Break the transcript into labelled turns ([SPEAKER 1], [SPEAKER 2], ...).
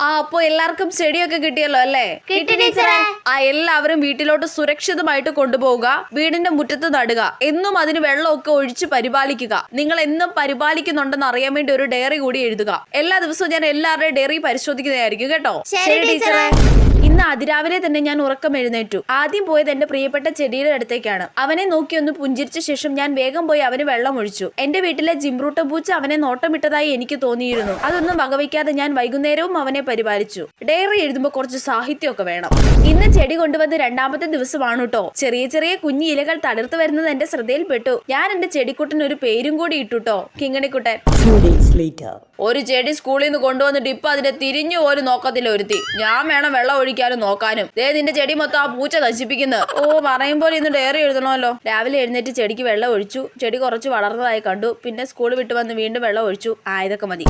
[SPEAKER 1] അപ്പൊ എല്ലാവർക്കും ചെടിയൊക്കെ കിട്ടിയല്ലോ അല്ലേ? എല്ലാവരും വീട്ടിലോട്ട് സുരക്ഷിതമായിട്ട് കൊണ്ടുപോവുക. വീടിന്റെ മുറ്റത്ത് നടുക. എന്നും അതിന് വെള്ളമൊക്കെ ഒഴിച്ച് പരിപാലിക്കുക. നിങ്ങൾ എന്നും പരിപാലിക്കുന്നുണ്ടെന്ന് അറിയാൻ വേണ്ടി ഒരു ഡയറി കൂടി എഴുതുക. എല്ലാ ദിവസവും ഞാൻ എല്ലാവരുടെയും ഡയറി പരിശോധിക്കുന്നതായിരിക്കും കേട്ടോ.
[SPEAKER 2] ശരി ടീച്ചറെ.
[SPEAKER 1] ഇന്ന് അതിരാവിലെ തന്നെ ഞാൻ ഉറക്കം എഴുന്നേറ്റു. ആദ്യം പോയത് എന്റെ പ്രിയപ്പെട്ട ചെടിയുടെ അടുത്തേക്കാണ്. അവനെ നോക്കി ഒന്ന് പുഞ്ചിരിച്ച ശേഷം ഞാൻ വേഗം പോയി അവന് വെള്ളം ഒഴിച്ചു. എന്റെ വീട്ടിലെ ജിംറൂട്ട പൂച്ച അവനെ നോട്ടമിട്ടതായി എനിക്ക് തോന്നിയിരുന്നു. അതൊന്നും വകവയ്ക്കാതെ ഞാൻ വൈകുന്നേരവും അവനെ പരിപാലിച്ചു. ഡയറി എഴുതുമ്പോൾ കുറച്ച് സാഹിത്യമൊക്കെ വേണം. ഇന്ന് ചെടി കൊണ്ടുവന്ന് രണ്ടാമത്തെ ദിവസമാണ് കേട്ടോ. ചെറിയ ചെറിയ കുഞ്ഞി ഇലകൾ തളിർത്ത് വരുന്നത് എന്റെ ശ്രദ്ധയിൽപ്പെട്ടു. ഞാൻ എന്റെ ചെടിക്കുട്ടന് ഒരു പേരും കൂടി ഇട്ടുട്ടോ, കിങ്ങണിക്കുട്ടൻ. ഒരു ചെടി സ്കൂളിൽ നിന്ന് കൊണ്ടുവന്നിട്ട് ഇപ്പൊ അതിനെ തിരിഞ്ഞു പോലും നോക്കത്തില്ല ഒരുത്തി. ഞാൻ വേണം വെള്ളം ഒഴിക്കാനും നോക്കാനും. ദേ നിന്റെ ചെടി മൊത്തം ആ പൂച്ച നശിപ്പിക്കുന്നത്. പറയുമ്പോൾ ഇന്ന് ഡയറി എഴുതണമല്ലോ. രാവിലെ എഴുന്നേറ്റ് ചെടിക്ക് വെള്ളം ഒഴിച്ചു. ചെടി കുറച്ച് വളർന്നതായി കണ്ടു. പിന്നെ സ്കൂൾ വിട്ട് വന്ന് വീണ്ടും വെള്ളം ഒഴിച്ചു. ഇതൊക്കെ മതി.